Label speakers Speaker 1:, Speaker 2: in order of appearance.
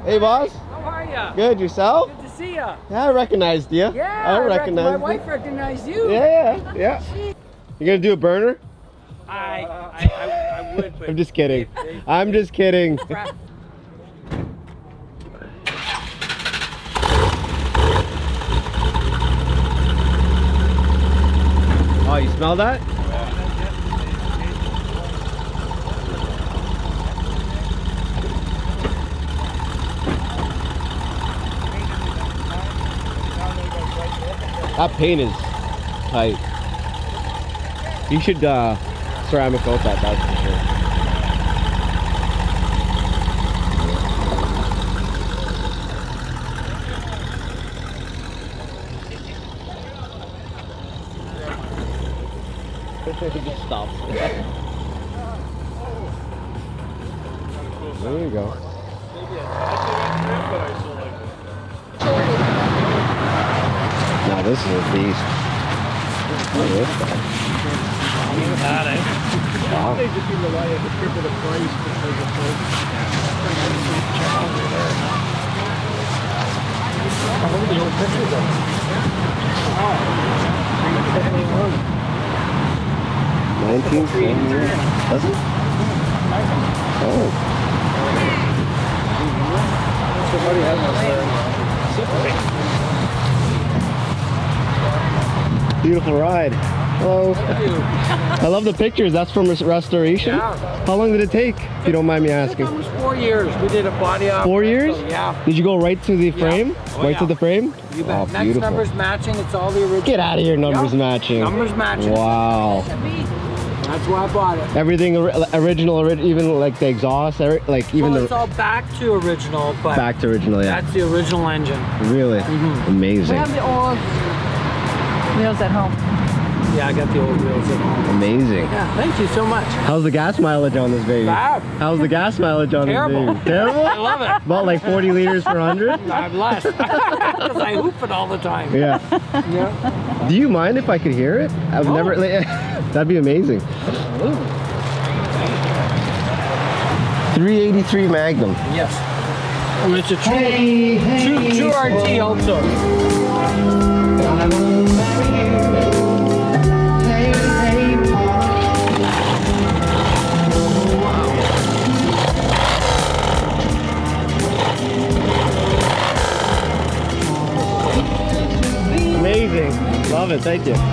Speaker 1: Hey, boss.
Speaker 2: How are ya?
Speaker 1: Good, yourself?
Speaker 2: Good to see ya.
Speaker 1: Yeah, I recognized you.
Speaker 2: Yeah,
Speaker 1: I recognized
Speaker 2: my wife recognized you.
Speaker 1: Yeah. You gonna do a burner?
Speaker 2: I would, but
Speaker 1: I'm just kidding. I'm just kidding. Oh, you smell that? That paint is tight. You should ceramic coat that, that's for sure. It just stops. There you go. Now this is a beast. Look at this guy. Wow. They just seem to lie at the triple the price because of look at the old pictures of it. Wow. 1970. Does it? Oh. Somebody has a beautiful ride. Hello. I love the pictures. That's from restoration?
Speaker 2: Yeah.
Speaker 1: How long did it take, if you don't mind me asking?
Speaker 2: Almost 4 years. We did a body op.
Speaker 1: 4 years?
Speaker 2: Yeah.
Speaker 1: Did you go right to the frame?
Speaker 2: Yeah. Oh,
Speaker 1: right to the frame?
Speaker 2: You bet.
Speaker 1: Oh,
Speaker 2: Next
Speaker 1: beautiful.
Speaker 2: number's matching. It's all the original.
Speaker 1: Get out of here, numbers matching.
Speaker 2: Numbers matching.
Speaker 1: Wow.
Speaker 2: That's why I bought it.
Speaker 1: Everything original, even like the exhaust, like even
Speaker 2: Well, it's all back to original, but
Speaker 1: back to original, yeah.
Speaker 2: that's the original engine.
Speaker 1: Really? Amazing.
Speaker 3: We have the old wheels at home.
Speaker 2: Yeah, I got the old wheels at home.
Speaker 1: Amazing.
Speaker 2: Yeah, thank you so much.
Speaker 1: How's the gas mileage on this baby?
Speaker 2: Bad.
Speaker 1: How's the gas mileage on
Speaker 2: Terrible.
Speaker 1: this baby? Terrible?
Speaker 2: I love it.
Speaker 1: About like 40 liters per 100?
Speaker 2: I'm less. Because I hoop it all the time.
Speaker 1: Yeah.
Speaker 2: Yeah.
Speaker 1: Do you mind if I could hear it? I've never, that'd be amazing. 383 Magnum.
Speaker 2: Yes. And it's a true RT also.
Speaker 1: Amazing. Love it. Thank you.